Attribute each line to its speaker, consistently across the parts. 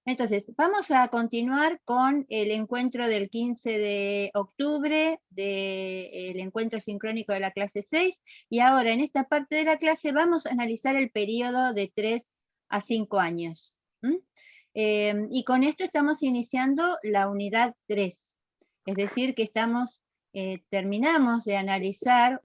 Speaker 1: Entonces, vamos a continuar con el encuentro del 15 de octubre, del encuentro sincrónico de la clase 6, y ahora en esta parte de la clase vamos a analizar el periodo de 3 a 5 años. Y con esto estamos iniciando la unidad 3, es decir, que terminamos de analizar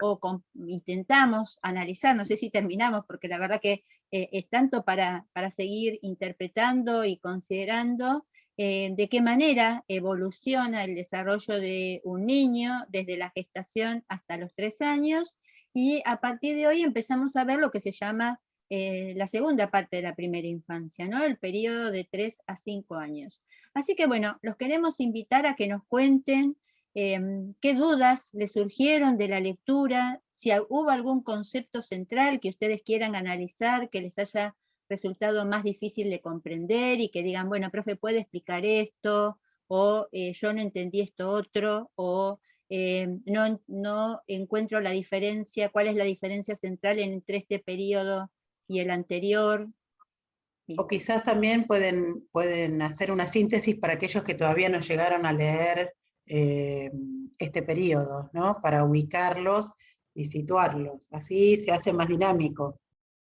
Speaker 1: intentamos analizar, no sé si terminamos, porque la verdad que es tanto para seguir interpretando y considerando de qué manera evoluciona el desarrollo de un niño desde la gestación hasta los 3 años, y a partir de hoy empezamos a ver lo que se llama la segunda parte de la primera infancia, ¿no? El periodo de 3 a 5 años. Así que bueno, los queremos invitar a que nos cuenten qué dudas les surgieron de la lectura, si hubo algún concepto central que ustedes quieran analizar, que les haya resultado más difícil de comprender y que digan, bueno, profe, ¿puede explicar esto? O yo no entendí esto otro, o no encuentro la diferencia, ¿cuál es la diferencia central entre este periodo y el anterior? Bien.
Speaker 2: O quizás también pueden hacer una síntesis para aquellos que todavía no llegaron a leer este periodo, ¿no? Para ubicarlos y situarlos. Así se hace más dinámico,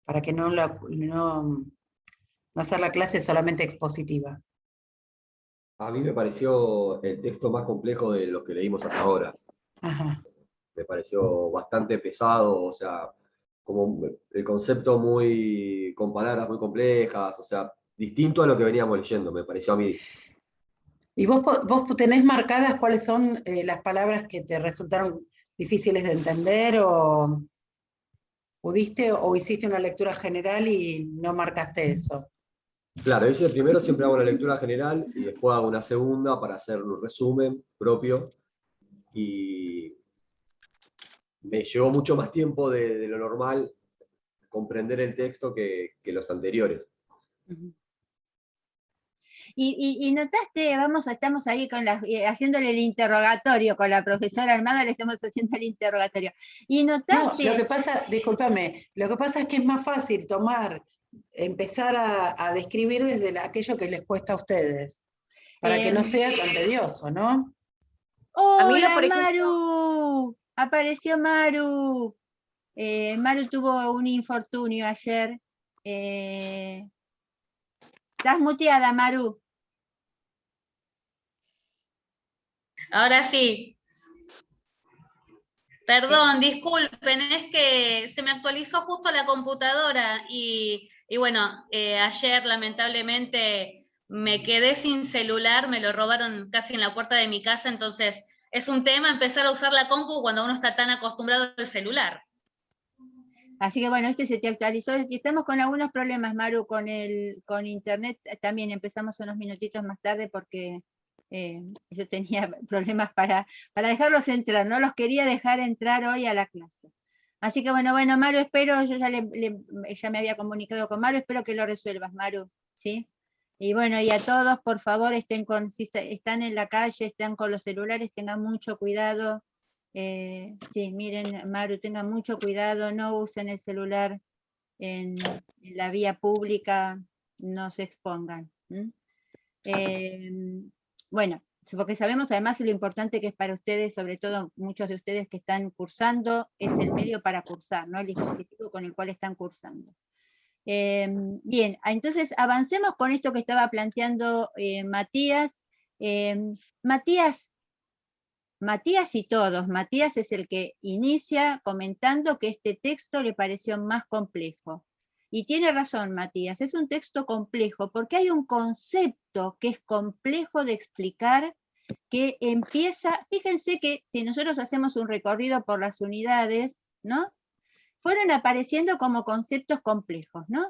Speaker 2: para que no hacer la clase solamente expositiva.
Speaker 3: A mí me pareció el texto más complejo de los que leímos hasta ahora.
Speaker 2: Ajá.
Speaker 3: Me pareció bastante pesado, o sea, como el concepto con palabras muy complejas, o sea, distinto a lo que veníamos leyendo, me pareció a mí.
Speaker 2: ¿Y vos tenés marcadas cuáles son las palabras que te resultaron difíciles de entender o pudiste o hiciste una lectura general y no marcaste eso?
Speaker 3: Claro, yo primero siempre hago una lectura general y después hago una segunda para hacer un resumen propio y me llevó mucho más tiempo de lo normal comprender el texto que los anteriores.
Speaker 1: Y notaste, estamos ahí haciéndole el interrogatorio con la profesora Armada, le estamos haciendo el interrogatorio. Y notaste...
Speaker 2: No, lo que pasa, discúlpame, lo que pasa es que es más fácil empezar a describir desde aquello que les cuesta a ustedes, para que no sea tan tedioso, ¿no?
Speaker 1: ¡Hola, Maru! Apareció Maru. Maru tuvo un infortunio ayer. Estás muteada, Maru.
Speaker 4: Ahora sí. Perdón, disculpen, es que se me actualizó justo la computadora y bueno, ayer lamentablemente me quedé sin celular, me lo robaron casi en la puerta de mi casa, entonces es un tema empezar a usar la compu cuando uno está tan acostumbrado al celular.
Speaker 1: Así que bueno, se te actualizó. Estamos con algunos problemas, Maru, con internet. También empezamos unos minutitos más tarde porque yo tenía problemas para dejarlos entrar. No los quería dejar entrar hoy a la clase. Así que bueno, Maru, espero, yo ya me había comunicado con Maru, espero que lo resuelvas, Maru, ¿sí? Y bueno, y a todos, por favor, si están en la calle, están con los celulares, tengan mucho cuidado. Sí, miren, Maru, tengan mucho cuidado, no usen el celular en la vía pública, no se expongan. Bueno, porque sabemos además lo importante que es para ustedes, sobre todo muchos de ustedes que están cursando, es el medio para cursar, ¿no? El dispositivo con el cual están cursando. Bien, entonces avancemos con esto que estaba planteando Matías. Matías y todos. Matías es el que inicia comentando que este texto le pareció más complejo. Y tiene razón, Matías, es un texto complejo porque hay un concepto que es complejo de explicar, que empieza, fíjense que si nosotros hacemos un recorrido por las unidades, ¿no? Fueron apareciendo como conceptos complejos, ¿no?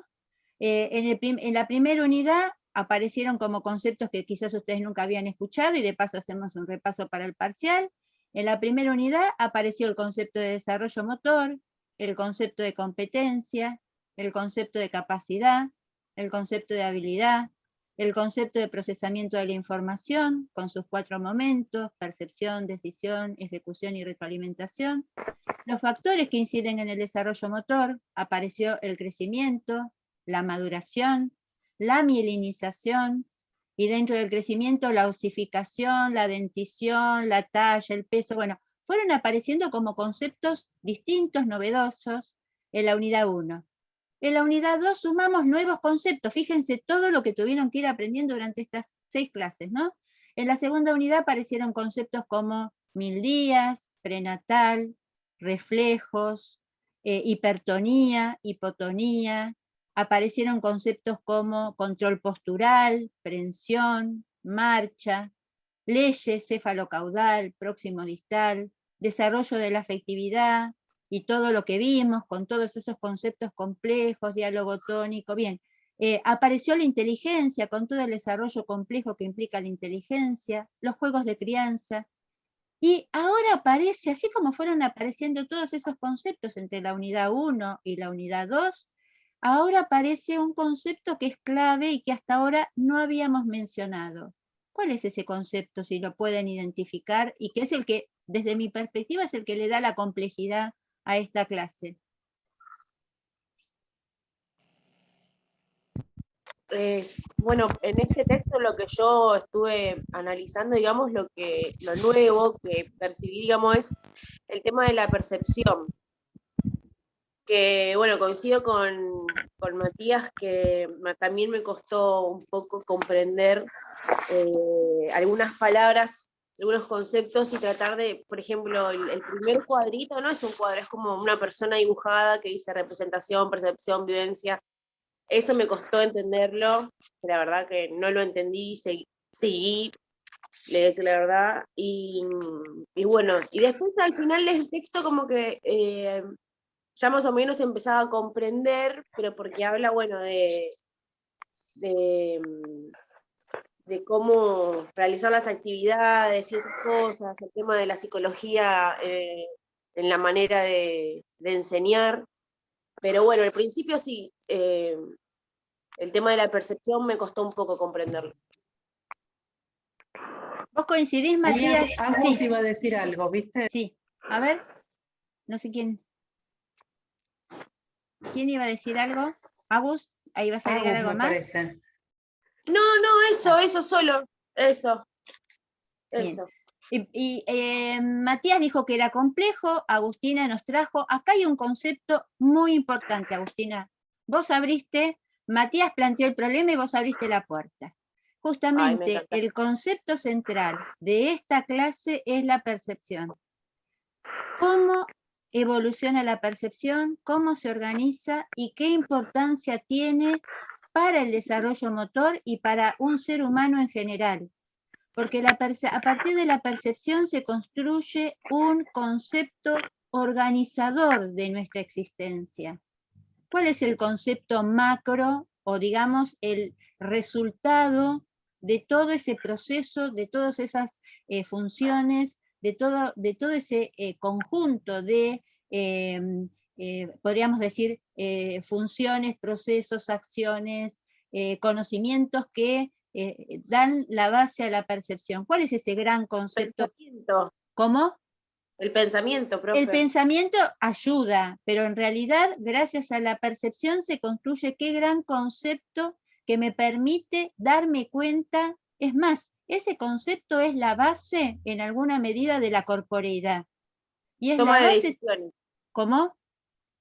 Speaker 1: En la primera unidad aparecieron como conceptos que quizás ustedes nunca habían escuchado y de paso hacemos un repaso para el parcial. En la primera unidad apareció el concepto de desarrollo motor, el concepto de competencia, el concepto de capacidad, el concepto de habilidad, el concepto de procesamiento de la información con sus 4 momentos: percepción, decisión, ejecución y retroalimentación. Los factores que inciden en el desarrollo motor: apareció el crecimiento, la maduración, la mielinización, y dentro del crecimiento la osificación, la dentición, la talla, el peso, bueno, fueron apareciendo como conceptos distintos, novedosos, en la unidad 1. En la unidad 2 sumamos nuevos conceptos, fíjense todo lo que tuvieron que ir aprendiendo durante estas 6 clases, ¿no? En la segunda unidad aparecieron conceptos como 1000 días, prenatal, reflejos, hipertonía, hipotonía, aparecieron conceptos como control postural, prensión, marcha, leyes cefalocaudal, próximo distal, desarrollo de la afectividad y todo lo que vimos con todos esos conceptos complejos, diálogo tónico, bien. Apareció la inteligencia con todo el desarrollo complejo que implica la inteligencia, los juegos de crianza, y ahora aparece, así como fueron apareciendo todos esos conceptos entre la unidad 1 y la unidad 2, ahora aparece un concepto que es clave y que hasta ahora no habíamos mencionado. ¿Cuál es ese concepto, si lo pueden identificar? Y que es el que, desde mi perspectiva, es el que le da la complejidad a esta clase.
Speaker 5: Bueno, en este texto lo que yo estuve analizando, digamos, lo nuevo que percibí, digamos, es el tema de la percepción. Que, bueno, coincido con Matías, que también me costó un poco comprender algunas palabras, algunos conceptos, y tratar de, por ejemplo, el primer cuadrito no es un cuadro, es como una persona dibujada que dice representación, percepción, vivencia. Eso me costó entenderlo, la verdad que no lo entendí, seguí, le decía la verdad, y bueno, y después al final del texto como que ya más o menos empezaba a comprender, pero porque habla, bueno, de cómo realizar las actividades y esas cosas, el tema de la psicología en la manera de enseñar. Pero bueno, al principio sí, el tema de la percepción me costó un poco comprenderlo.
Speaker 1: ¿Vos coincidís, Matías?
Speaker 2: Agus iba a decir algo, ¿viste?
Speaker 1: Sí, a ver, no sé quién. ¿Quién iba a decir algo? ¿Agus? ¿Ahí vas a agregar algo más?
Speaker 2: Parece.
Speaker 5: No, eso solo, eso.
Speaker 1: Y Matías dijo que era complejo, Agustina nos trajo, acá hay un concepto muy importante, Agustina. Vos abriste, Matías planteó el problema y vos abriste la puerta. Justamente el concepto central de esta clase es la percepción. ¿Cómo evoluciona la percepción? ¿Cómo se organiza? ¿Y qué importancia tiene para el desarrollo motor y para un ser humano en general? Porque a partir de la percepción se construye un concepto organizador de nuestra existencia. ¿Cuál es el concepto macro o, digamos, el resultado de todo ese proceso, de todas esas funciones, de todo ese conjunto de, podríamos decir, funciones, procesos, acciones, conocimientos que dan la base a la percepción? ¿Cuál es ese gran concepto?
Speaker 5: Pensamiento.
Speaker 1: ¿Cómo?
Speaker 5: El pensamiento, profe.
Speaker 1: El pensamiento ayuda, pero en realidad, gracias a la percepción se construye qué gran concepto que me permite darme cuenta. Es más, ese concepto es la base, en alguna medida, de la corporeidad. Y es
Speaker 5: Toma
Speaker 1: la base,
Speaker 5: de decisiones.
Speaker 1: ¿Cómo?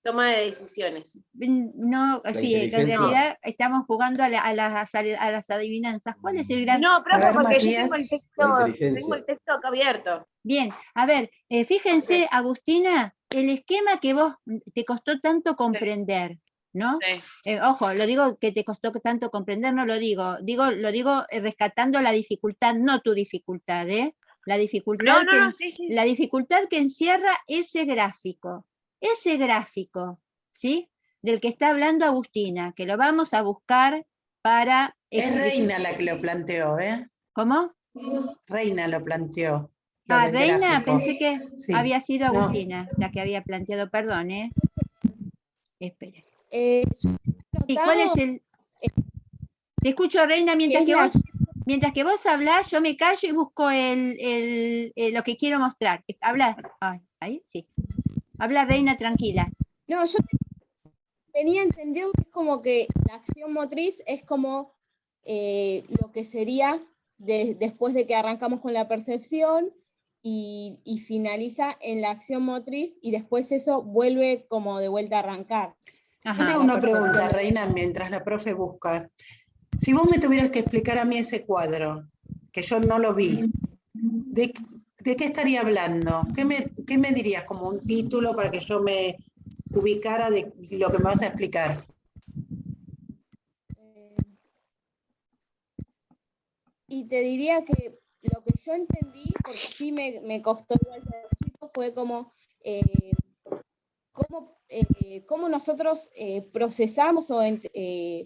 Speaker 5: Toma de decisiones.
Speaker 1: No, sí, en realidad estamos jugando a las adivinanzas. ¿Cuál es el gran?
Speaker 5: No, profe, porque
Speaker 2: Matías,
Speaker 5: yo tengo el texto acá abierto.
Speaker 1: Bien, a ver, fíjense, Agustina, el esquema que vos te costó tanto comprender, ¿no?
Speaker 5: Sí.
Speaker 1: Ojo, lo digo que te costó tanto comprender, no lo digo, lo digo rescatando la dificultad, no tu dificultad, ¿eh? La dificultad,
Speaker 5: sí.
Speaker 1: La dificultad que encierra ese gráfico, ¿sí? Del que está hablando Agustina, que lo vamos a buscar para...
Speaker 2: Es Reina la que lo planteó, ¿eh?
Speaker 1: ¿Cómo?
Speaker 2: Reina lo planteó.
Speaker 1: Reina,
Speaker 2: gráfico.
Speaker 1: pensé que
Speaker 2: Sí.
Speaker 1: había sido Agustina la que había planteado, perdón, ¿eh? Espera. Sí, ¿cuál es el...? Te escucho, Reina, mientras que vos hablás, yo me callo y busco lo que quiero mostrar. Habla. Ahí, sí. Habla, Reina, tranquila.
Speaker 6: No, yo tenía entendido que es como que la acción motriz es como lo que sería después de que arrancamos con la percepción y finaliza en la acción motriz, y después eso vuelve como de vuelta a arrancar.
Speaker 1: Ajá.
Speaker 2: Yo tengo una pregunta, Reina, mientras la profe busca. Si vos me tuvieras que explicar a mí ese cuadro, que yo no lo vi, ¿de qué estaría hablando? ¿Qué me dirías como un título para que yo me ubicara de lo que me vas a explicar?
Speaker 6: Y te diría que lo que yo entendí, porque sí me costó igual ser chico, fue como cómo nosotros procesamos o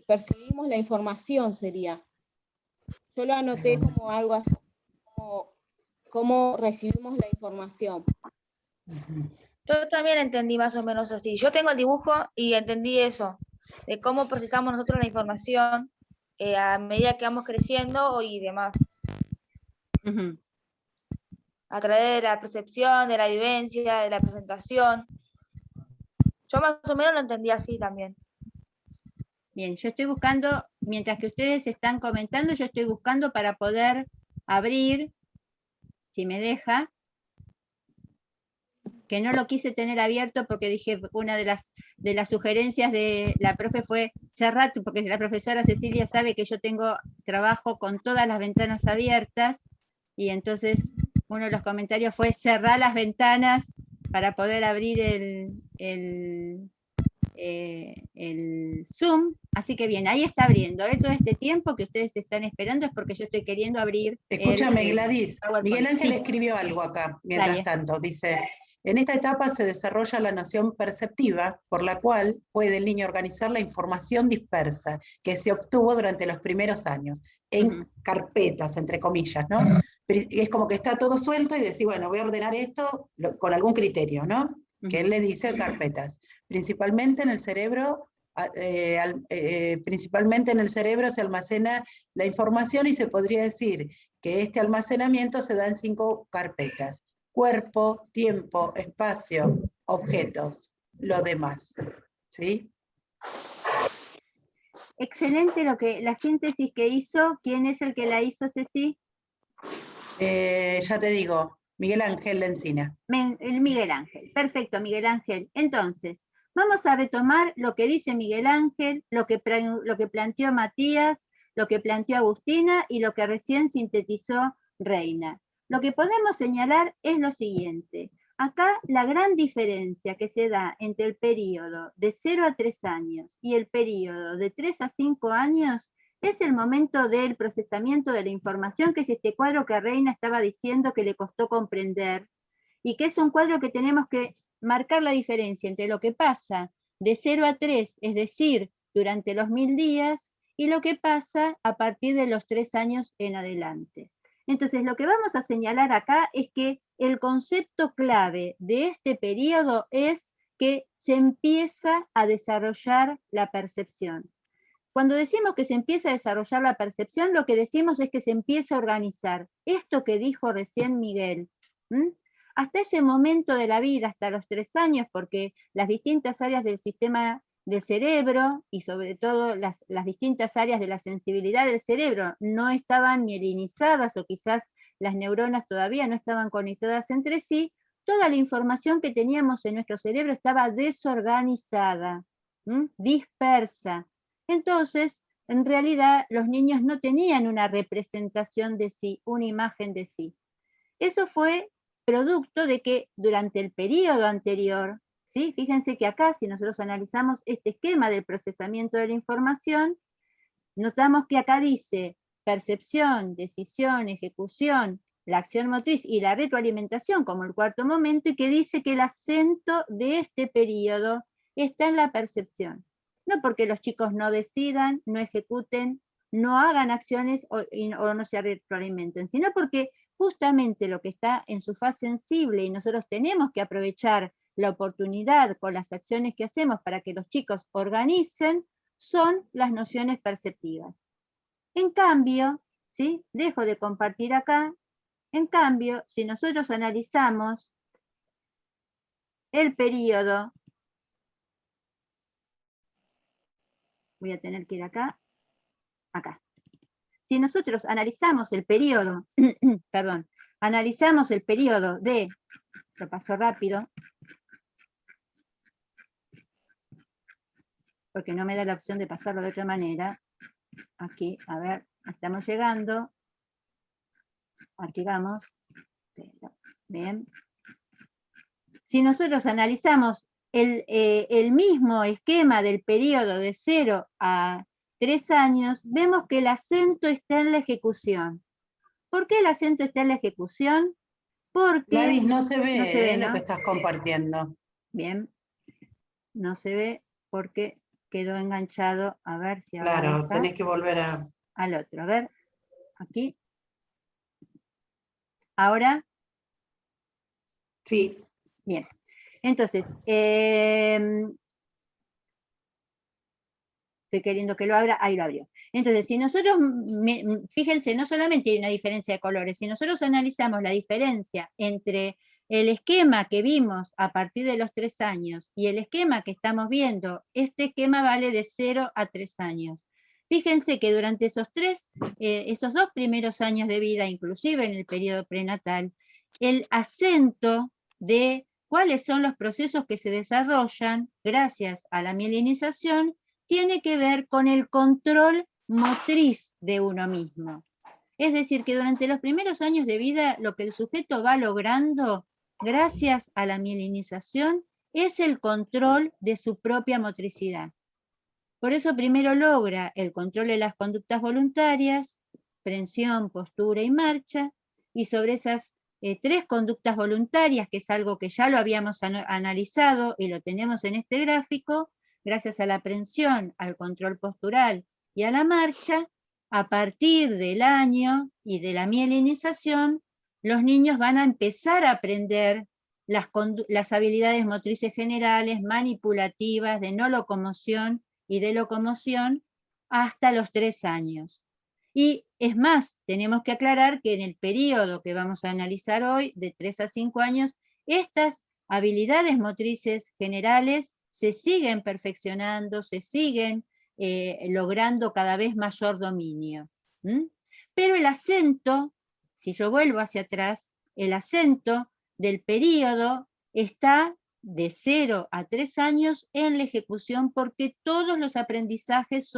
Speaker 6: percibimos la información, sería. Yo lo anoté como algo así, como cómo recibimos la información.
Speaker 7: Yo también entendí más o menos así. Yo tengo el dibujo y entendí eso, de cómo procesamos nosotros la información a medida que vamos creciendo y demás.
Speaker 1: Ujú.
Speaker 7: A través de la percepción, de la vivencia, de la presentación. Yo más o menos lo entendí así también.
Speaker 1: Bien, yo estoy buscando, mientras que ustedes están comentando, yo estoy buscando para poder abrir, si me deja, que no lo quise tener abierto porque dije, una de las sugerencias de la profe fue cerrar, porque la profesora Cecilia sabe que yo trabajo con todas las ventanas abiertas, y entonces uno de los comentarios fue cerrar las ventanas para poder abrir el Zoom. Así que bien, ahí está abriendo. Todo este tiempo que ustedes están esperando es porque yo estoy queriendo abrir.
Speaker 2: Escúchame, Gladys,
Speaker 1: PowerPoint.
Speaker 2: Miguel Ángel
Speaker 1: Sí.
Speaker 2: escribió algo acá, mientras
Speaker 1: Dale.
Speaker 2: tanto, dice: en esta etapa se desarrolla la noción perceptiva, por la cual puede el niño organizar la información dispersa que se obtuvo durante los primeros años, en carpetas, entre comillas, ¿no? Pero es como que está todo suelto y decir, bueno, voy a ordenar esto con algún criterio, ¿no? Que él le dice carpetas. Principalmente en el cerebro se almacena la información, y se podría decir que este almacenamiento se da en 5 carpetas: cuerpo, tiempo, espacio, objetos, lo demás. ¿Sí?
Speaker 1: Excelente la síntesis que hizo. ¿Quién es el que la hizo, Ceci?
Speaker 2: Ya te digo, Miguel Ángel Lencina.
Speaker 1: El Miguel Ángel. Perfecto, Miguel Ángel. Entonces, vamos a retomar lo que dice Miguel Ángel, lo que planteó Matías, lo que planteó Agustina y lo que recién sintetizó Reina. Lo que podemos señalar es lo siguiente. Acá la gran diferencia que se da entre el periodo de 0 a 3 años y el periodo de 3 a 5 años es el momento del procesamiento de la información, que es este cuadro que Reina estaba diciendo que le costó comprender, y que es un cuadro que tenemos que marcar la diferencia entre lo que pasa de 0 a 3, es decir, durante los 1000 días, y lo que pasa a partir de los 3 años en adelante. Entonces, lo que vamos a señalar acá es que el concepto clave de este periodo es que se empieza a desarrollar la percepción. Cuando decimos que se empieza a desarrollar la percepción, lo que decimos es que se empieza a organizar. Esto que dijo recién Miguel, hasta ese momento de la vida, hasta los 3 años, porque las distintas áreas del sistema del cerebro y sobre todo las distintas áreas de la sensibilidad del cerebro no estaban mielinizadas, o quizás las neuronas todavía no estaban conectadas entre sí, toda la información que teníamos en nuestro cerebro estaba desorganizada, dispersa. Entonces, en realidad, los niños no tenían una representación de sí, una imagen de sí. Eso fue producto de que durante el periodo anterior, ¿sí? Fíjense que acá, si nosotros analizamos este esquema del procesamiento de la información, notamos que acá dice percepción, decisión, ejecución, la acción motriz y la retroalimentación como el cuarto momento, y que dice que el acento de este periodo está en la percepción. No porque los chicos no decidan, no ejecuten, no hagan acciones o no se retroalimenten, sino porque justamente lo que está en su fase sensible, y nosotros tenemos que aprovechar la oportunidad con las acciones que hacemos para que los chicos organicen, son las nociones perceptivas. En cambio, ¿sí? Dejo de compartir acá. En cambio, si nosotros analizamos el periodo, voy a tener que ir acá, si nosotros analizamos el periodo, perdón, analizamos el periodo de, lo paso rápido, porque no me da la opción de pasarlo de otra manera. Aquí, a ver, estamos llegando. Aquí vamos. Bien. Si nosotros analizamos el mismo esquema del periodo de 0 a 3 años, vemos que el acento está en la ejecución. ¿Por qué el acento está en la ejecución? Porque...
Speaker 2: Gladys, no se ve,
Speaker 1: ¿no?
Speaker 2: lo que estás compartiendo.
Speaker 1: Bien. No se ve porque quedó enganchado. A ver si ahora
Speaker 2: Claro,
Speaker 1: está.
Speaker 2: tenés que volver
Speaker 1: Al otro. A ver. Aquí. Ahora.
Speaker 2: Sí.
Speaker 1: Bien. Entonces, estoy queriendo que lo abra, ahí lo abrió. Entonces, si nosotros, fíjense, no solamente hay una diferencia de colores, si nosotros analizamos la diferencia entre el esquema que vimos a partir de los 3 años y el esquema que estamos viendo, este esquema vale de 0 a 3 años. Fíjense que durante esos 2 primeros años de vida, inclusive en el periodo prenatal, el acento de cuáles son los procesos que se desarrollan gracias a la mielinización tiene que ver con el control motriz de uno mismo. Es decir, que durante los primeros años de vida lo que el sujeto va logrando gracias a la mielinización es el control de su propia motricidad. Por eso primero logra el control de las conductas voluntarias, prensión, postura y marcha, y sobre esas 3 conductas voluntarias, que es algo que ya lo habíamos analizado y lo tenemos en este gráfico, gracias a la prensión, al control postural y a la marcha, a partir del año y de la mielinización, los niños van a empezar a aprender las habilidades motrices generales, manipulativas, de no locomoción y de locomoción, hasta los 3 años. Y es más, tenemos que aclarar que en el periodo que vamos a analizar hoy, de 3 a 5 años, estas habilidades motrices generales se siguen perfeccionando, se siguen logrando cada vez mayor dominio. Pero el acento, si yo vuelvo hacia atrás, el acento del periodo está de 0 a 3 años en la ejecución, porque todos los aprendizajes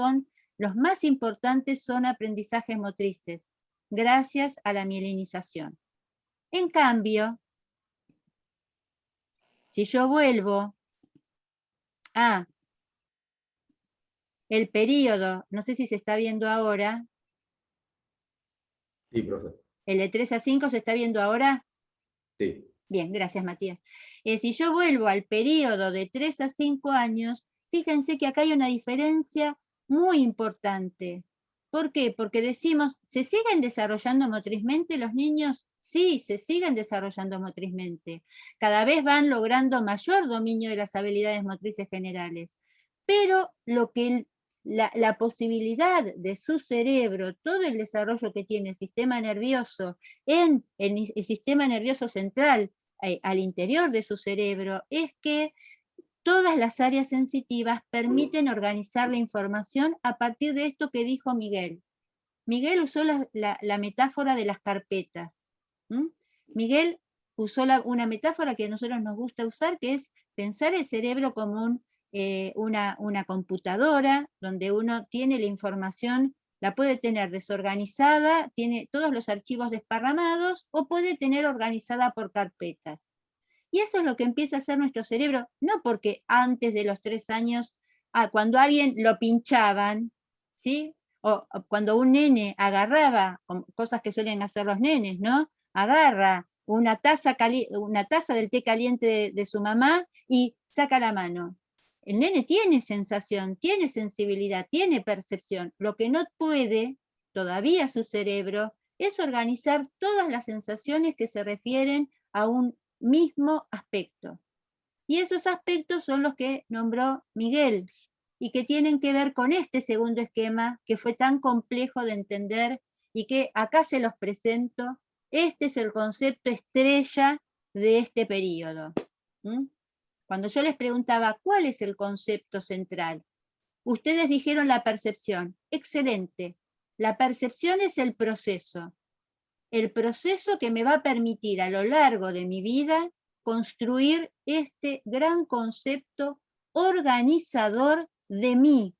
Speaker 1: los más importantes son aprendizajes motrices, gracias a la mielinización. En cambio, si yo vuelvo a el periodo, no sé si se está viendo ahora.
Speaker 3: Sí, profe.
Speaker 1: ¿El de 3 a 5 se está viendo ahora?
Speaker 3: Sí.
Speaker 1: Bien, gracias Matías. Si yo vuelvo al periodo de 3 a 5 años, fíjense que acá hay una diferencia muy importante. ¿Por qué? Porque decimos, ¿se siguen desarrollando motrizmente los niños? Sí, se siguen desarrollando motrizmente. Cada vez van logrando mayor dominio de las habilidades motrices generales. Pero la posibilidad de su cerebro, todo el desarrollo que tiene el sistema nervioso en el sistema nervioso central, al interior de su cerebro, es que todas las áreas sensitivas permiten organizar la información a partir de esto que dijo Miguel. Miguel usó la metáfora de las carpetas. Miguel usó una metáfora que a nosotros nos gusta usar, que es pensar el cerebro como una computadora, donde uno tiene la información, la puede tener desorganizada, tiene todos los archivos desparramados, o puede tener organizada por carpetas. Y eso es lo que empieza a hacer nuestro cerebro, no porque antes de los 3 años, cuando alguien lo pinchaban, ¿sí? O cuando un nene agarraba, cosas que suelen hacer los nenes, ¿no? Agarra una taza del té caliente de su mamá y saca la mano. El nene tiene sensación, tiene sensibilidad, tiene percepción. Lo que no puede todavía su cerebro es organizar todas las sensaciones que se refieren a un mismo aspecto. Y esos aspectos son los que nombró Miguel y que tienen que ver con este segundo esquema que fue tan complejo de entender y que acá se los presento. Este es el concepto estrella de este periodo. Cuando yo les preguntaba cuál es el concepto central, ustedes dijeron la percepción. Excelente. La percepción es el proceso que me va a permitir a lo largo de mi vida construir este gran concepto organizador de mí.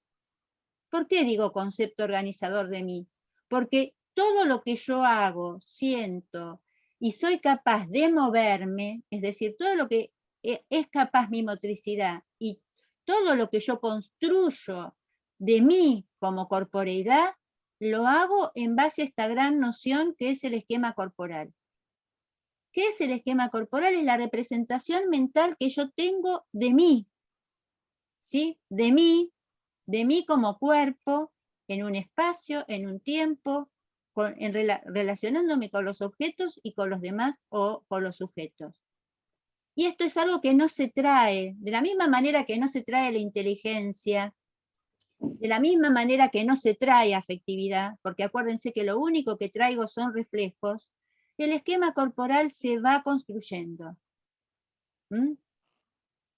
Speaker 1: ¿Por qué digo concepto organizador de mí? Porque todo lo que yo hago, siento y soy capaz de moverme, es decir, todo lo que es capaz mi motricidad y todo lo que yo construyo de mí como corporeidad, lo hago en base a esta gran noción que es el esquema corporal. ¿Qué es el esquema corporal? Es la representación mental que yo tengo de mí, ¿sí? De mí como cuerpo, en un espacio, en un tiempo, relacionándome con los objetos y con los demás o con los sujetos. Y esto es algo que no se trae, de la misma manera que no se trae la inteligencia, de la misma manera que no se trae afectividad, porque acuérdense que lo único que traigo son reflejos, el esquema corporal se va construyendo. ¿Mm?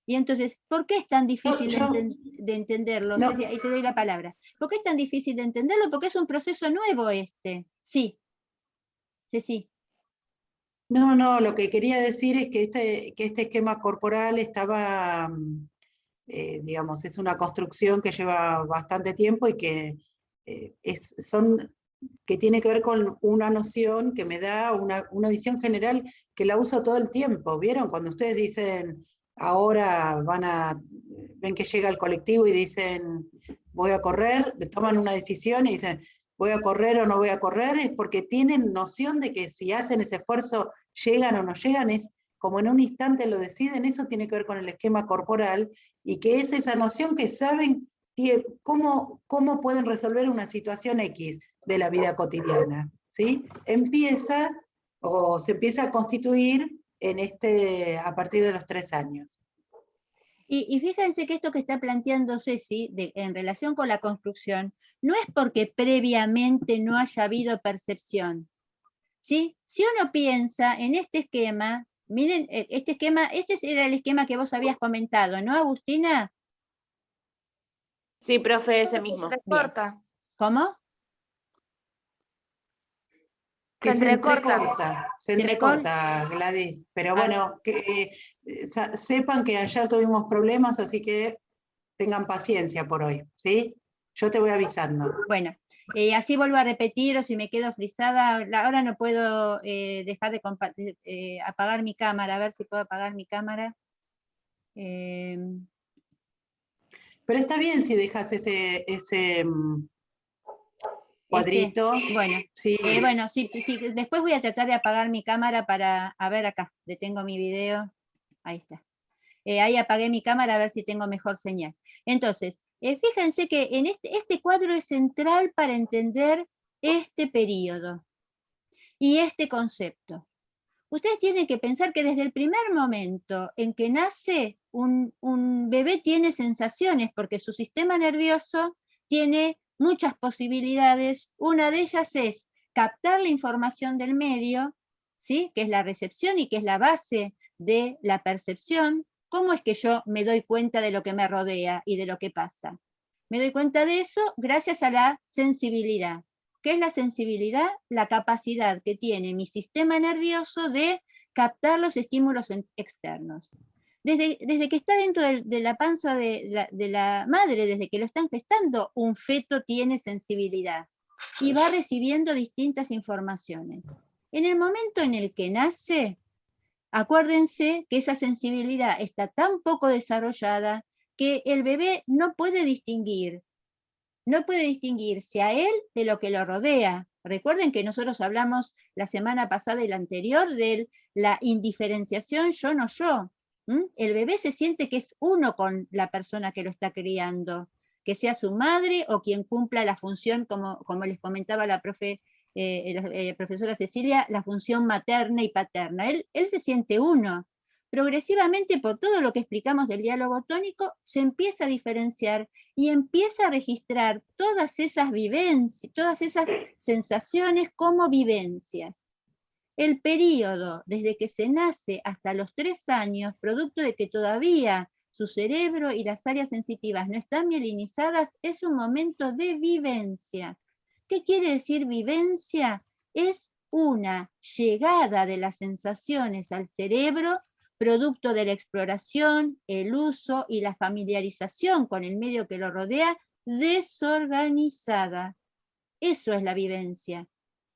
Speaker 1: Y entonces, ¿por qué es tan difícil de entenderlo?
Speaker 2: No.
Speaker 1: Ceci, ahí te doy la palabra. ¿Por qué es tan difícil de entenderlo? Porque es un proceso nuevo este. Sí. Ceci.
Speaker 2: No, lo que quería decir es que este esquema corporal estaba, digamos, es una construcción que lleva bastante tiempo y que que tiene que ver con una noción que me da una visión general que la uso todo el tiempo. ¿Vieron? Cuando ustedes dicen, ahora ven que llega el colectivo y dicen, voy a correr, toman una decisión y dicen, voy a correr o no voy a correr, es porque tienen noción de que si hacen ese esfuerzo, llegan o no llegan, es como en un instante lo deciden. Eso tiene que ver con el esquema corporal, y que es esa noción que saben cómo pueden resolver una situación X de la vida cotidiana, ¿sí? Se empieza a constituir a partir de los 3 años.
Speaker 1: Y fíjense que esto que está planteando Ceci, en relación con la construcción, no es porque previamente no haya habido percepción, ¿sí? Si uno piensa en este esquema, miren, este era el esquema que vos habías comentado, ¿no, Agustina?
Speaker 5: Sí, profe, ese mismo.
Speaker 7: Se corta.
Speaker 1: ¿Cómo?
Speaker 2: Que
Speaker 7: Se entrecorta.
Speaker 2: Se entrecorta, Gladys. Pero bueno, que sepan que ayer tuvimos problemas, así que tengan paciencia por hoy, ¿sí? Yo te voy avisando.
Speaker 1: Bueno, así vuelvo a repetir, o si me quedo frisada, ahora no puedo dejar de apagar mi cámara, a ver si puedo apagar mi cámara.
Speaker 2: Pero está bien si dejas ese cuadrito.
Speaker 1: Bueno,
Speaker 2: sí.
Speaker 1: Bueno, sí, después voy a tratar de apagar mi cámara a ver acá, detengo mi video, ahí está. Ahí apagué mi cámara a ver si tengo mejor señal. Entonces, fíjense que en este cuadro es central para entender este periodo y este concepto. Ustedes tienen que pensar que desde el primer momento en que nace, un bebé tiene sensaciones, porque su sistema nervioso tiene muchas posibilidades. Una de ellas es captar la información del medio, ¿sí? Que es la recepción y que es la base de la percepción. ¿Cómo es que yo me doy cuenta de lo que me rodea y de lo que pasa? Me doy cuenta de eso gracias a la sensibilidad. ¿Qué es la sensibilidad? La capacidad que tiene mi sistema nervioso de captar los estímulos externos. Desde que está dentro de la panza de la madre, desde que lo están gestando, un feto tiene sensibilidad y va recibiendo distintas informaciones. En el momento en el que nace, acuérdense que esa sensibilidad está tan poco desarrollada que el bebé no puede distinguirse a él de lo que lo rodea. Recuerden que nosotros hablamos la semana pasada y la anterior de la indiferenciación yo no yo. El bebé se siente que es uno con la persona que lo está criando, que sea su madre o quien cumpla la función, como les comentaba la profesora Cecilia, la función materna y paterna. Él se siente uno. Progresivamente, por todo lo que explicamos del diálogo tónico, se empieza a diferenciar y empieza a registrar todas esas vivencias, todas esas sensaciones como vivencias. El periodo desde que se nace hasta los 3 años, producto de que todavía su cerebro y las áreas sensitivas no están mielinizadas, es un momento de vivencia. ¿Qué quiere decir vivencia? Es una llegada de las sensaciones al cerebro producto de la exploración, el uso y la familiarización con el medio que lo rodea, desorganizada. Eso es la vivencia.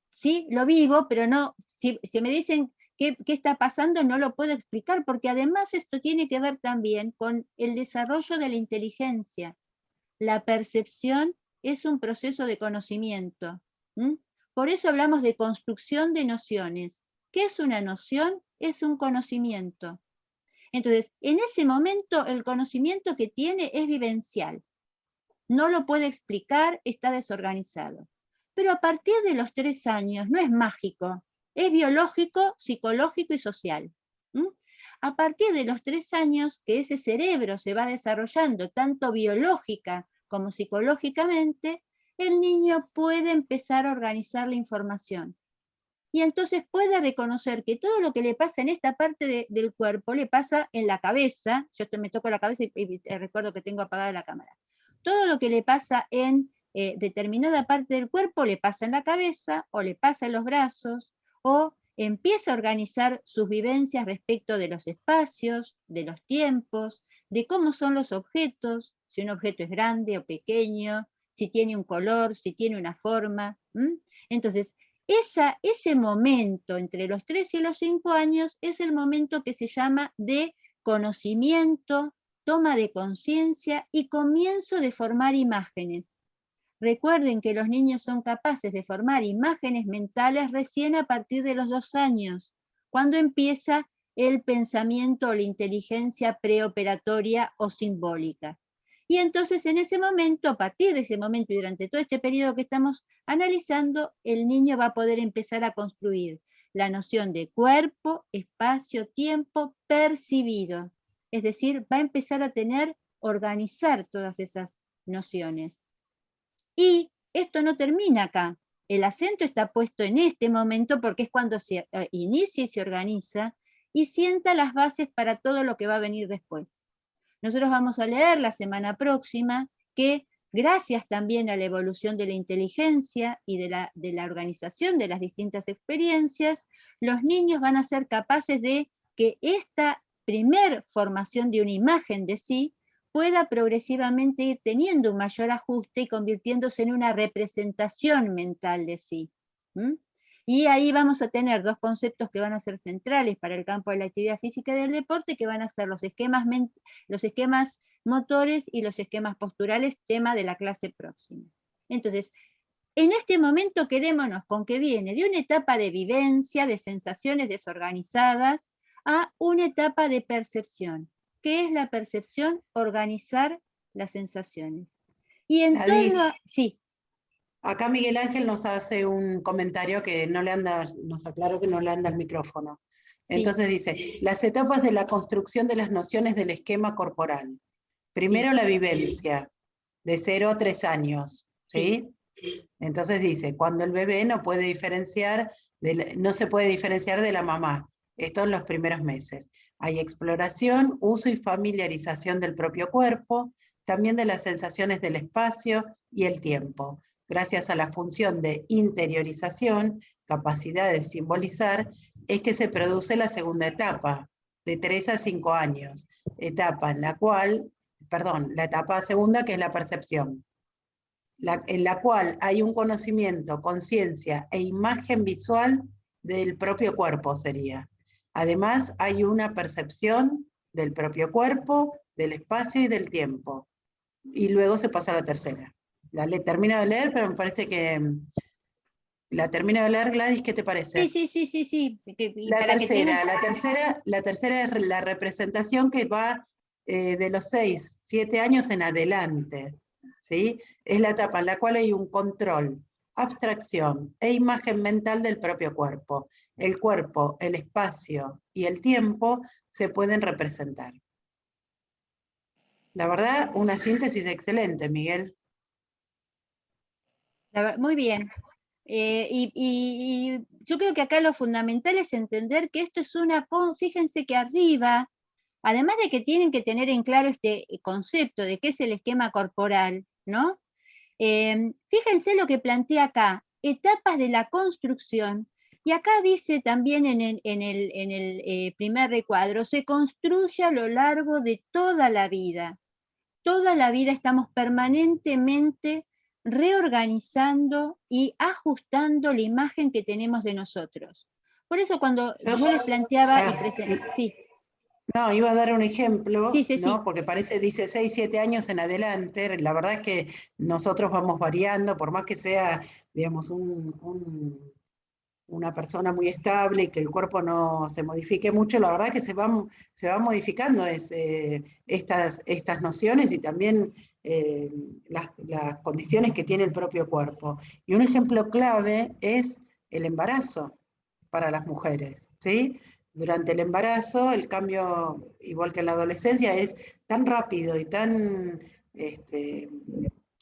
Speaker 1: ¿Sí? Lo vivo, pero no, si me dicen qué está pasando, no lo puedo explicar, porque además esto tiene que ver también con el desarrollo de la inteligencia. La percepción es un proceso de conocimiento. Por eso hablamos de construcción de nociones. ¿Qué es una noción? Es un conocimiento. Entonces, en ese momento el conocimiento que tiene es vivencial. No lo puede explicar, está desorganizado. Pero a partir de los 3 años no es mágico, es biológico, psicológico y social. A partir de los 3 años que ese cerebro se va desarrollando tanto biológica como psicológicamente, el niño puede empezar a organizar la información. Y entonces puede reconocer que todo lo que le pasa en esta parte del cuerpo le pasa en la cabeza. Yo me toco la cabeza y recuerdo que tengo apagada la cámara. Todo lo que le pasa en determinada parte del cuerpo le pasa en la cabeza, o le pasa en los brazos, o empieza a organizar sus vivencias respecto de los espacios, de los tiempos, de cómo son los objetos, si un objeto es grande o pequeño, si tiene un color, si tiene una forma. Entonces, ese momento entre los 3 y los 5 años es el momento que se llama de conocimiento, toma de conciencia y comienzo de formar imágenes. Recuerden que los niños son capaces de formar imágenes mentales recién a partir de los 2 años, cuando empieza el pensamiento o la inteligencia preoperatoria o simbólica. Y entonces en ese momento, a partir de ese momento y durante todo este periodo que estamos analizando, el niño va a poder empezar a construir la noción de cuerpo, espacio, tiempo percibido. Es decir, va a empezar a organizar todas esas nociones. Y esto no termina acá. El acento está puesto en este momento porque es cuando se inicia y se organiza y sienta las bases para todo lo que va a venir después. Nosotros vamos a leer la semana próxima que gracias también a la evolución de la inteligencia y de la organización de las distintas experiencias, los niños van a ser capaces de que esta primer formación de una imagen de sí pueda progresivamente ir teniendo un mayor ajuste y convirtiéndose en una representación mental de sí. Y ahí vamos a tener 2 conceptos que van a ser centrales para el campo de la actividad física y del deporte, que van a ser los esquemas motores y los esquemas posturales, tema de la clase próxima. Entonces, en este momento quedémonos con que viene de una etapa de vivencia, de sensaciones desorganizadas, a una etapa de percepción. ¿Qué es la percepción? Organizar las sensaciones. Y en torno a... Sí.
Speaker 2: Acá Miguel Ángel nos hace un comentario que nos aclaró que no le anda el micrófono. Entonces sí. Dice, las etapas de la construcción de las nociones del esquema corporal. Primero sí. La vivencia, de 0 a 3 años, ¿sí? Entonces dice, cuando el bebé no se puede diferenciar de la mamá. Esto en los primeros meses. Hay exploración, uso y familiarización del propio cuerpo, también de las sensaciones del espacio y el tiempo. Gracias a la función de interiorización, capacidad de simbolizar, es que se produce la segunda etapa, de 3 a 5 años, etapa en la cual, la etapa segunda que es la percepción, en la cual hay un conocimiento, conciencia e imagen visual del propio cuerpo sería. Además, hay una percepción del propio cuerpo, del espacio y del tiempo. Y luego se pasa a la tercera. Termino de leer, pero me parece que... La termino de leer, Gladys, ¿qué te parece?
Speaker 1: Sí.
Speaker 2: La tercera es la representación que va de los 6, 7 años en adelante. ¿Sí? Es la etapa en la cual hay un control, abstracción e imagen mental del propio cuerpo. El cuerpo, el espacio y el tiempo se pueden representar. La verdad, una síntesis excelente, Miguel.
Speaker 1: Muy bien. Y yo creo que acá lo fundamental es entender que esto es fíjense que arriba, además de que tienen que tener en claro este concepto de qué es el esquema corporal, ¿no? Fíjense lo que plantea acá, etapas de la construcción, y acá dice también en el primer recuadro, se construye a lo largo de toda la vida. Toda la vida estamos permanentemente reorganizando y ajustando la imagen que tenemos de nosotros. Por eso cuando yo les planteaba y presenté, sí.
Speaker 2: No, iba a dar un ejemplo,
Speaker 1: Sí, sí,
Speaker 2: ¿no?
Speaker 1: sí.
Speaker 2: Porque dice 6, 7 años en adelante, la verdad es que nosotros vamos variando, por más que sea, digamos, una persona muy estable y que el cuerpo no se modifique mucho, la verdad que se van modificando estas nociones y también las condiciones que tiene el propio cuerpo. Y un ejemplo clave es el embarazo para las mujeres, ¿sí? Durante el embarazo, el cambio, igual que en la adolescencia, es tan rápido y tan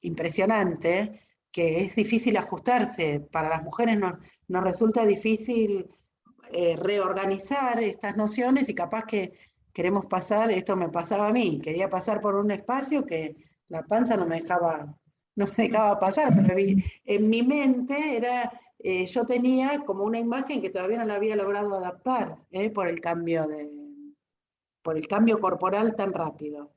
Speaker 2: impresionante que es difícil ajustarse. Para las mujeres nos resulta difícil reorganizar estas nociones y capaz que queremos pasar, esto me pasaba a mí, quería pasar por un espacio que la panza no me dejaba pasar, pero en mi mente era, yo tenía como una imagen que todavía no la había logrado adaptar por el cambio corporal tan rápido.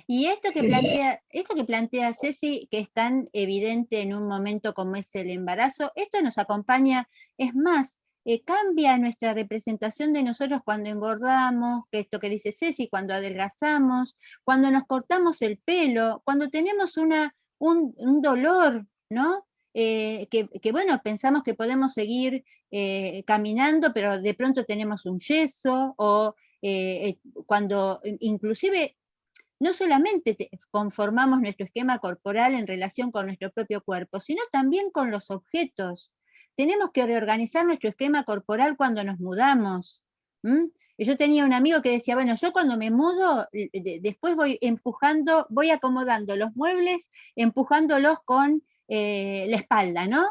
Speaker 1: Y esto que plantea Ceci, que es tan evidente en un momento como es el embarazo, esto nos acompaña, es más, cambia nuestra representación de nosotros cuando engordamos, que esto que dice Ceci, cuando adelgazamos, cuando nos cortamos el pelo, cuando tenemos un dolor, ¿no? Que bueno, pensamos que podemos seguir caminando, pero de pronto tenemos un yeso, o cuando inclusive no solamente conformamos nuestro esquema corporal en relación con nuestro propio cuerpo, sino también con los objetos. Tenemos que reorganizar nuestro esquema corporal cuando nos mudamos. Yo tenía un amigo que decía, bueno, yo cuando me mudo, después voy acomodando los muebles, empujándolos con la espalda, ¿no?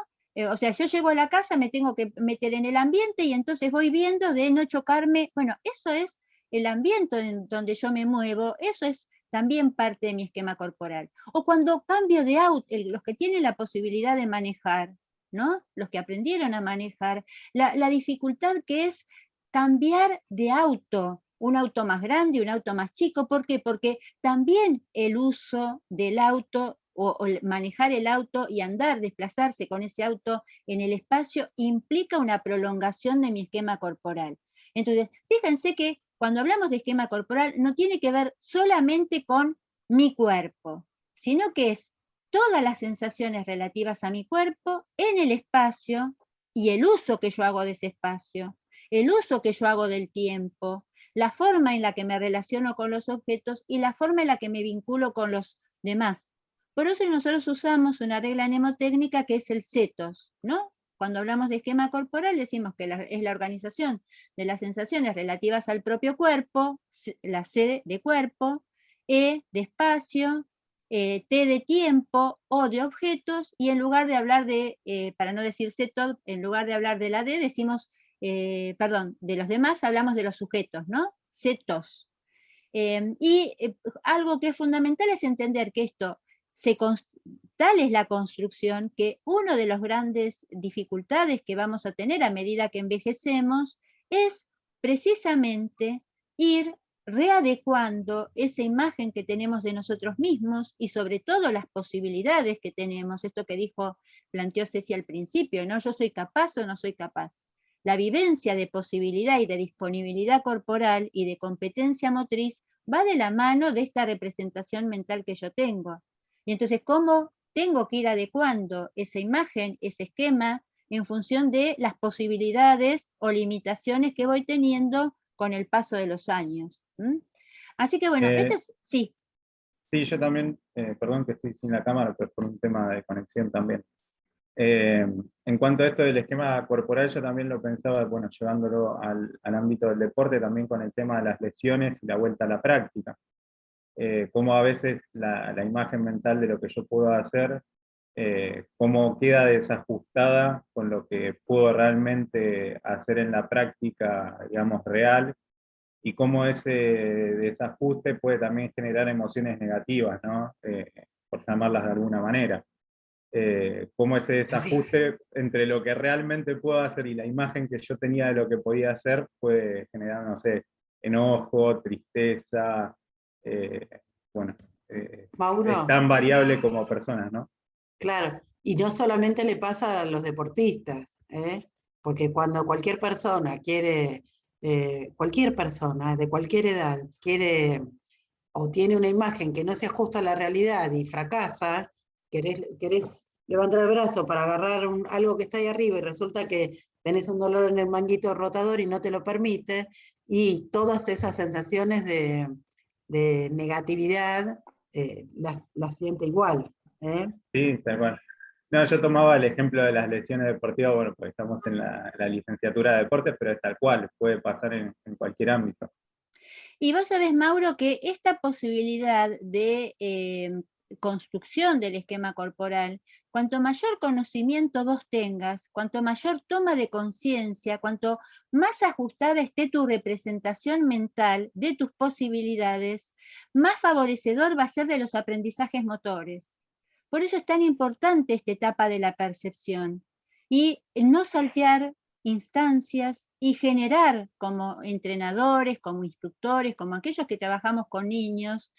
Speaker 1: O sea, yo llego a la casa, me tengo que meter en el ambiente y entonces voy viendo de no chocarme. Bueno, eso es el ambiente en donde yo me muevo, eso es también parte de mi esquema corporal. O cuando cambio de auto, los que tienen la posibilidad de manejar, ¿no? Los que aprendieron a manejar, la dificultad que es cambiar de auto, un auto más grande, un auto más chico. ¿Por qué? Porque también el uso del auto o manejar el auto y andar, desplazarse con ese auto en el espacio implica una prolongación de mi esquema corporal. Entonces, fíjense que cuando hablamos de esquema corporal no tiene que ver solamente con mi cuerpo, sino que es todas las sensaciones relativas a mi cuerpo en el espacio y el uso que yo hago de ese espacio, el uso que yo hago del tiempo, la forma en la que me relaciono con los objetos y la forma en la que me vinculo con los demás. Por eso nosotros usamos una regla mnemotécnica que es el CETOS, ¿no? Cuando hablamos de esquema corporal decimos que es la organización de las sensaciones relativas al propio cuerpo, la C de cuerpo, E de espacio, T de tiempo, O de objetos, y en lugar de hablar de, para no decir CETOS, en lugar de hablar de la D, decimos, perdón, de los demás hablamos de los sujetos, ¿no? CETOS. Algo que es fundamental es entender que esto tal es la construcción que una de las grandes dificultades que vamos a tener a medida que envejecemos es precisamente ir readecuando esa imagen que tenemos de nosotros mismos y sobre todo las posibilidades que tenemos, esto que planteó Ceci al principio, ¿no? Yo soy capaz o no soy capaz. La vivencia de posibilidad y de disponibilidad corporal y de competencia motriz va de la mano de esta representación mental que yo tengo. Y entonces, ¿cómo tengo que ir adecuando esa imagen, ese esquema, en función de las posibilidades o limitaciones que voy teniendo con el paso de los años? Así que bueno, esto es, sí.
Speaker 8: Sí, yo también, perdón que estoy sin la cámara, pero por un tema de conexión también. En cuanto a esto del esquema corporal, yo también lo pensaba, bueno, llevándolo al ámbito del deporte, también con el tema de las lesiones y la vuelta a la práctica. Cómo a veces la imagen mental de lo que yo puedo hacer, cómo queda desajustada con lo que puedo realmente hacer en la práctica, digamos, real, y cómo ese desajuste puede también generar emociones negativas, ¿no? Por llamarlas de alguna manera. cómo ese desajuste entre lo que realmente puedo hacer y la imagen que yo tenía de lo que podía hacer puede generar, no sé, enojo, tristeza, bueno,
Speaker 2: Mauro,
Speaker 8: es tan variable como personas, ¿no?
Speaker 2: claro, y no solamente le pasa a los deportistas, ¿eh? Porque cuando cualquier persona quiere, cualquier persona de cualquier edad quiere o tiene una imagen que no se ajusta a la realidad y fracasa, querés levantar el brazo para agarrar algo que está ahí arriba y resulta que tenés un dolor en el manguito rotador y no te lo permite, y todas esas sensaciones de negatividad las siente igual. ¿Eh?
Speaker 8: Sí, tal cual. No, yo tomaba el ejemplo de las lesiones deportivas, bueno, pues estamos en la licenciatura de deportes, pero es tal cual, puede pasar en cualquier ámbito.
Speaker 1: Y vos sabés, Mauro, que esta posibilidad de construcción del esquema corporal, cuanto mayor conocimiento vos tengas, cuanto mayor toma de conciencia, cuanto más ajustada esté tu representación mental de tus posibilidades, más favorecedor va a ser de los aprendizajes motores. Por eso es tan importante esta etapa de la percepción y no saltear instancias y generar como entrenadores, como instructores, como aquellos que trabajamos con niños,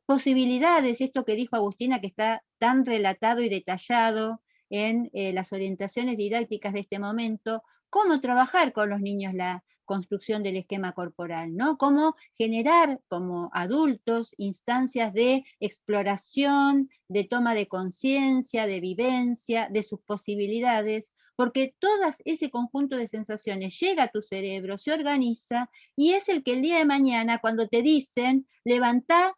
Speaker 1: posibilidades, esto que dijo Agustina, que está tan relatado y detallado en las orientaciones didácticas de este momento, cómo trabajar con los niños la construcción del esquema corporal, ¿no? Cómo generar como adultos instancias de exploración, de toma de conciencia, de vivencia, de sus posibilidades, porque todo ese conjunto de sensaciones llega a tu cerebro, se organiza, y es el que el día de mañana, cuando te dicen, levantá,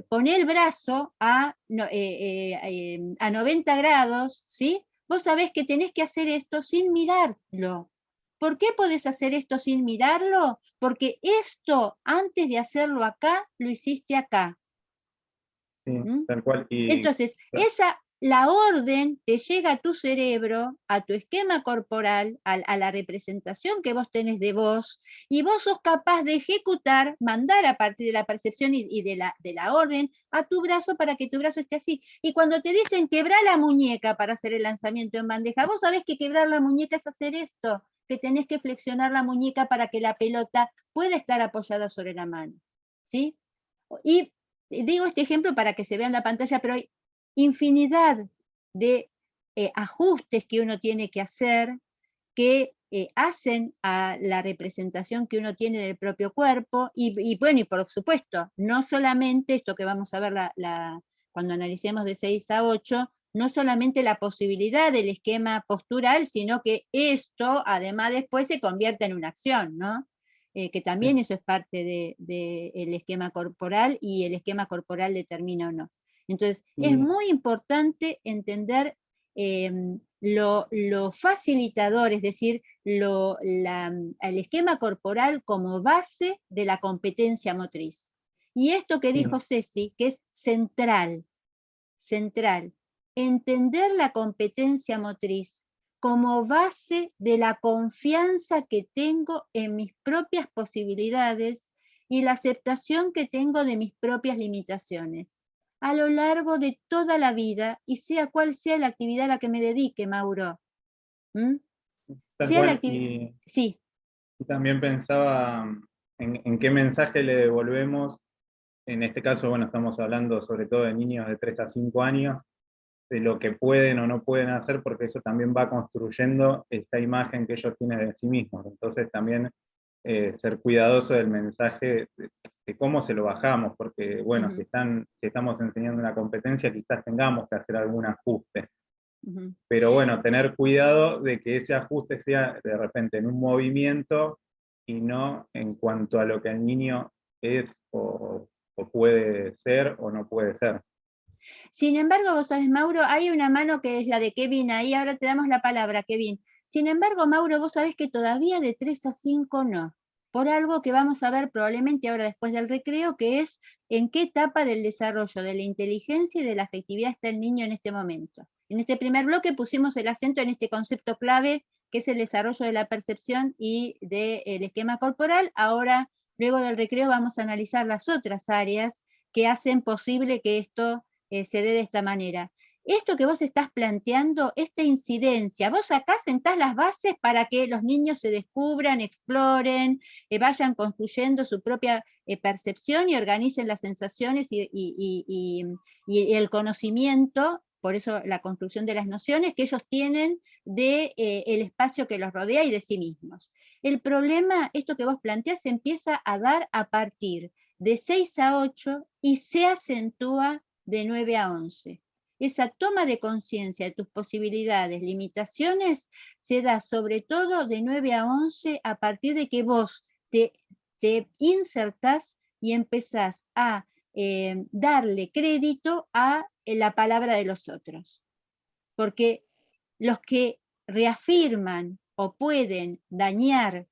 Speaker 1: poné el brazo a 90 grados, ¿sí? Vos sabés que tenés que hacer esto sin mirarlo. ¿Por qué podés hacer esto sin mirarlo? Porque esto, antes de hacerlo acá, lo hiciste acá.
Speaker 8: Sí, tal cual.
Speaker 1: Entonces, la orden te llega a tu cerebro, a tu esquema corporal, a la representación que vos tenés de vos, y vos sos capaz de ejecutar, mandar a partir de la percepción y de la orden a tu brazo para que tu brazo esté así. Y cuando te dicen quebrar la muñeca para hacer el lanzamiento en bandeja, vos sabés que quebrar la muñeca es hacer esto, que tenés que flexionar la muñeca para que la pelota pueda estar apoyada sobre la mano, ¿sí? Y digo este ejemplo para que se vea en la pantalla, pero hay infinidad de ajustes que uno tiene que hacer que hacen a la representación que uno tiene del propio cuerpo, y bueno, y por supuesto, no solamente esto que vamos a ver cuando analicemos de 6 a 8, no solamente la posibilidad del esquema postural, sino que esto además después se convierte en una acción, ¿no? Que también eso es parte del esquema corporal, y el esquema corporal determina o no. Entonces, es muy importante entender lo facilitador, es decir, el esquema corporal como base de la competencia motriz. Y esto que dijo Ceci, que es central, entender la competencia motriz como base de la confianza que tengo en mis propias posibilidades y la aceptación que tengo de mis propias limitaciones a lo largo de toda la vida, y sea cual sea la actividad a la que me dedique, Mauro.
Speaker 8: Tal
Speaker 1: Sea
Speaker 8: cual,
Speaker 1: sí.
Speaker 8: Y también pensaba en qué mensaje le devolvemos. En este caso, bueno, estamos hablando sobre todo de niños de 3 a 5 años, de lo que pueden o no pueden hacer, porque eso también va construyendo esta imagen que ellos tienen de sí mismos. Entonces también ser cuidadoso del mensaje de cómo se lo bajamos, porque bueno, si estamos enseñando una competencia, quizás tengamos que hacer algún ajuste. Pero bueno, tener cuidado de que ese ajuste sea de repente en un movimiento y no en cuanto a lo que el niño es o puede ser o no puede ser.
Speaker 1: Sin embargo, vos sabés, Mauro, hay una mano que es la de Kevin ahí, ahora te damos la palabra, Kevin. Sin embargo, Mauro, vos sabés que todavía de 3 a 5 no, por algo que vamos a ver probablemente ahora después del recreo, que es en qué etapa del desarrollo de la inteligencia y de la afectividad está el niño en este momento. En este primer bloque pusimos el acento en este concepto clave, que es el desarrollo de la percepción y del esquema corporal. Ahora, luego del recreo, vamos a analizar las otras áreas que hacen posible que esto se dé de esta manera. esto que vos estás planteando, esta incidencia, vos acá sentás las bases para que los niños se descubran, exploren, vayan construyendo su propia percepción y organicen las sensaciones y el conocimiento, por eso la construcción de las nociones que ellos tienen de el espacio que los rodea y de sí mismos. El problema, esto que vos planteás, se empieza a dar a partir de 6 a 8 y se acentúa de 9 a 11. Esa toma de conciencia de tus posibilidades, limitaciones, se da sobre todo de 9 a 11 a partir de que vos te insertás y empezás a darle crédito a la palabra de los otros. Porque los que reafirman o pueden dañar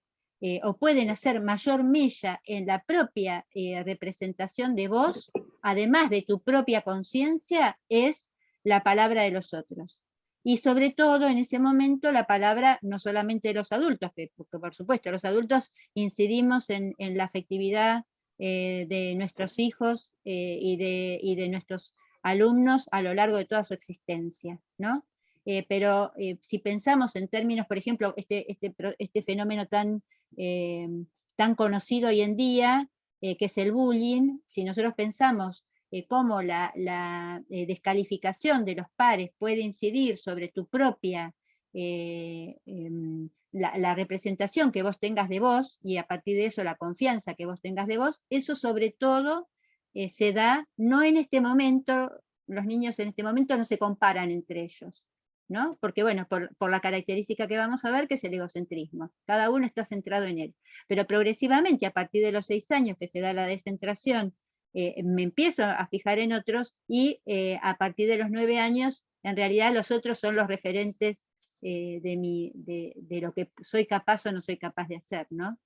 Speaker 1: o pueden hacer mayor mella en la propia representación de vos, además de tu propia conciencia, es la palabra de los otros. Y sobre todo en ese momento la palabra no solamente de los adultos, porque por supuesto los adultos incidimos en la afectividad de nuestros hijos y de nuestros alumnos a lo largo de toda su existencia, ¿no? Pero si pensamos en términos, por ejemplo, este fenómeno tan conocido hoy en día, que es el bullying, si nosotros pensamos cómo la descalificación de los pares puede incidir sobre tu propia, la representación que vos tengas de vos, y a partir de eso la confianza que vos tengas de vos, eso sobre todo se da, no en este momento, los niños en este momento no se comparan entre ellos, ¿no? Porque bueno, por la característica que vamos a ver, que es el egocentrismo. Cada uno está centrado en él. Pero progresivamente, a partir de los 6 años que se da la descentración, me empiezo a fijar en otros, y a partir de los 9 años, en realidad los otros son los referentes de lo que soy capaz o no soy capaz de hacer, ¿no?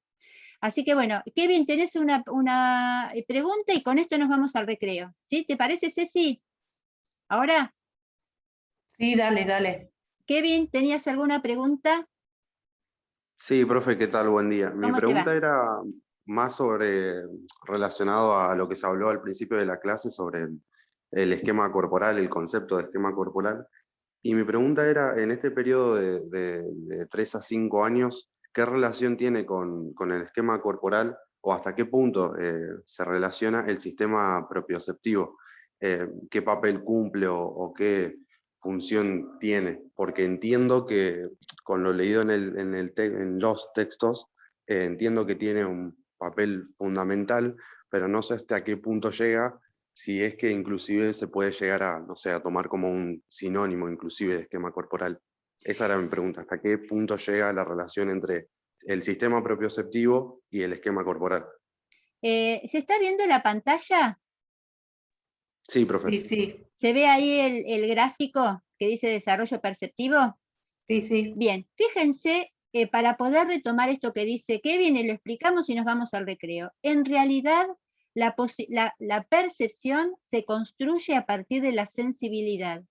Speaker 1: Así que bueno, Kevin, tenés una pregunta y con esto nos vamos al recreo, ¿sí? ¿Te parece, Ceci? ¿Ahora?
Speaker 2: Sí, dale, dale.
Speaker 1: Kevin, ¿tenías alguna pregunta?
Speaker 9: Sí, profe, ¿qué tal? Buen día. Mi
Speaker 1: ¿Cómo te va?
Speaker 9: pregunta era más relacionado a lo que se habló al principio de la clase sobre el esquema corporal, el concepto de esquema corporal. Y mi pregunta era, en este periodo de 3 a 5 años, ¿qué relación tiene con el esquema corporal o hasta qué punto se relaciona el sistema propioceptivo? ¿Qué papel cumple o qué función tiene? Porque entiendo que, con lo leído en los textos, entiendo que tiene un papel fundamental, pero no sé hasta qué punto llega, si es que inclusive se puede llegar a, no sé, a tomar como un sinónimo inclusive de esquema corporal. Esa era mi pregunta, ¿hasta qué punto llega la relación entre el sistema propioceptivo y el esquema corporal?
Speaker 1: ¿Se está viendo la pantalla?
Speaker 9: Sí, profe.
Speaker 2: Sí, sí,
Speaker 1: ¿Se ve ahí el gráfico que dice desarrollo perceptivo?
Speaker 2: sí, sí.
Speaker 1: Bien, fíjense, para poder retomar esto que dice Kevin, y lo explicamos y nos vamos al recreo. En realidad, la percepción se construye a partir de la sensibilidad.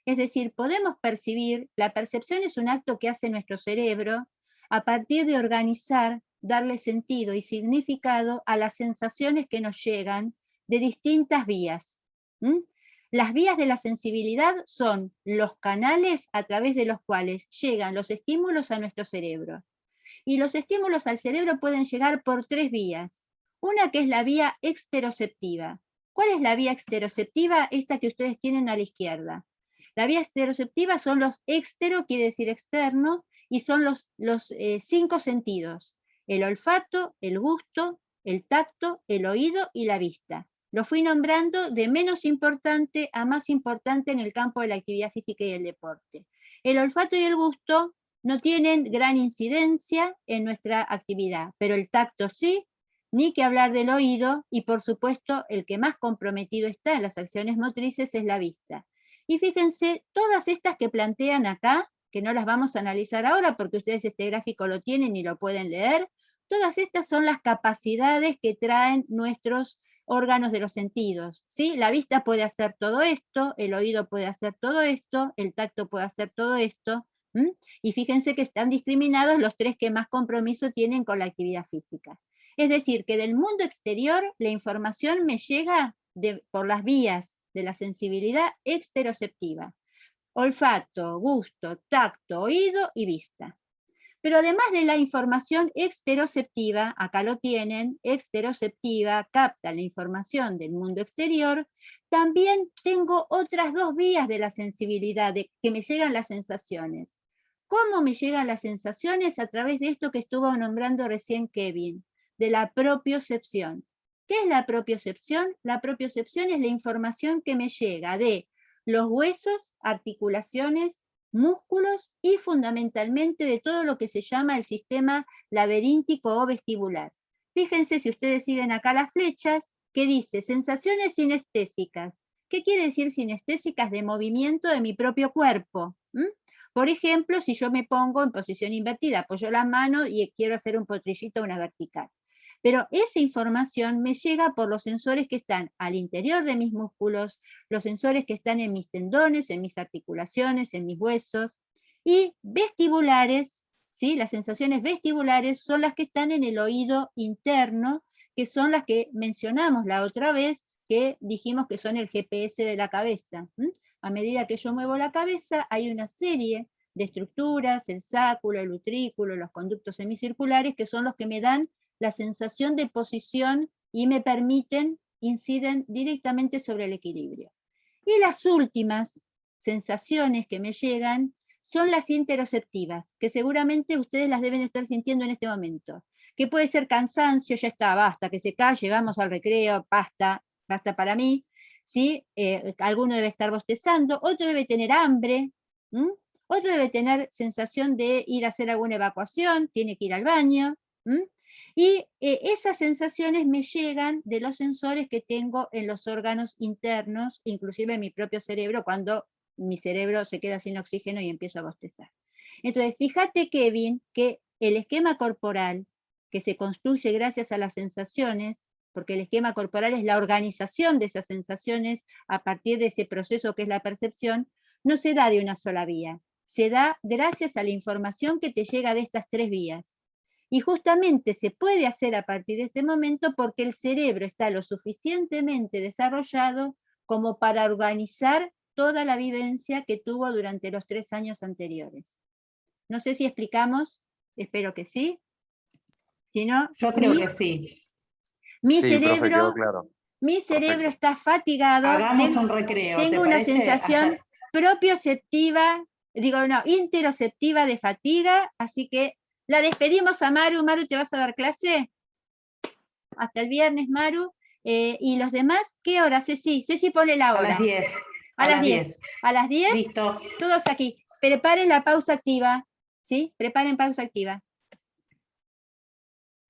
Speaker 1: Es decir, podemos percibir, la percepción es un acto que hace nuestro cerebro a partir de organizar, darle sentido y significado a las sensaciones que nos llegan de distintas vías. Las vías de la sensibilidad son los canales a través de los cuales llegan los estímulos a nuestro cerebro. Y los estímulos al cerebro pueden llegar por 3 vías. Una que es la vía exteroceptiva. ¿Cuál es la vía exteroceptiva? Esta que ustedes tienen a la izquierda. La vía exteroceptiva son los extero, quiere decir externo, y son los 5 sentidos. El olfato, el gusto, el tacto, el oído y la vista. Lo fui nombrando de menos importante a más importante en el campo de la actividad física y el deporte. El olfato y el gusto no tienen gran incidencia en nuestra actividad, pero el tacto sí, ni que hablar del oído, y por supuesto el que más comprometido está en las acciones motrices es la vista. Y fíjense, todas estas que plantean acá, que no las vamos a analizar ahora porque ustedes este gráfico lo tienen y lo pueden leer, todas estas son las capacidades que traen nuestros órganos de los sentidos, ¿sí? La vista puede hacer todo esto, el oído puede hacer todo esto, el tacto puede hacer todo esto, y fíjense que están discriminados los 3 que más compromiso tienen con la actividad física. Es decir, que del mundo exterior la información me llega por las vías de la sensibilidad exteroceptiva. olfato, gusto, tacto, oído y vista. Pero además de la información exteroceptiva, acá lo tienen, exteroceptiva, capta la información del mundo exterior, también tengo otras dos vías de la sensibilidad, de que me llegan las sensaciones. ¿Cómo me llegan las sensaciones? A través de esto que estuvo nombrando recién Kevin, de la propiocepción. ¿Qué es la propiocepción? La propiocepción es la información que me llega de los huesos, articulaciones, músculos y fundamentalmente de todo lo que se llama el sistema laberíntico o vestibular. Fíjense si ustedes siguen acá las flechas, que dice sensaciones sinestésicas. ¿Qué quiere decir sinestésicas? De movimiento de mi propio cuerpo. Por ejemplo, si yo me pongo en posición invertida, apoyo la mano y quiero hacer un potrillito o una vertical. Pero esa información me llega por los sensores que están al interior de mis músculos, los sensores que están en mis tendones, en mis articulaciones, en mis huesos, y vestibulares, ¿sí? Las sensaciones vestibulares son las que están en el oído interno, que son las que mencionamos la otra vez, que dijimos que son el GPS de la cabeza. A medida que yo muevo la cabeza, hay una serie de estructuras, el sáculo, el utrículo, los conductos semicirculares, que son los que me dan la sensación de posición y me permiten, inciden directamente sobre el equilibrio. Y las últimas sensaciones que me llegan son las interoceptivas, que seguramente ustedes las deben estar sintiendo en este momento, que puede ser cansancio, ya está, basta, que se calle, vamos al recreo, basta para mí, ¿sí? Alguno debe estar bostezando, otro debe tener hambre, otro debe tener sensación de ir a hacer alguna evacuación, tiene que ir al baño, y esas sensaciones me llegan de los sensores que tengo en los órganos internos, inclusive en mi propio cerebro, cuando mi cerebro se queda sin oxígeno y empiezo a bostezar. Entonces, fíjate, Kevin, que el esquema corporal que se construye gracias a las sensaciones, porque el esquema corporal es la organización de esas sensaciones a partir de ese proceso que es la percepción, no se da de una sola vía, se da gracias a la información que te llega de estas tres vías. Y justamente se puede hacer a partir de este momento porque el cerebro está lo suficientemente desarrollado como para organizar toda la vivencia que tuvo durante los 3 años anteriores. No sé si explicamos, espero que sí. Si no,
Speaker 2: yo creo que sí.
Speaker 1: Mi
Speaker 9: Sí,
Speaker 1: cerebro,
Speaker 9: profe, quedó claro.
Speaker 1: mi cerebro
Speaker 9: Perfecto.
Speaker 1: está fatigado.
Speaker 2: Hagamos un recreo, ¿te
Speaker 1: Tengo una
Speaker 2: parece?
Speaker 1: sensación propioceptiva, interoceptiva de fatiga, así que la despedimos a Maru. Maru, ¿te vas a dar clase? Hasta el viernes, Maru. ¿Y los demás? ¿Qué hora, Ceci? Ceci, ponle la hora.
Speaker 2: A las 10.
Speaker 1: A las 10. ¿A las 10?
Speaker 2: Listo.
Speaker 1: Todos aquí. Preparen la pausa activa, ¿sí? Preparen pausa activa.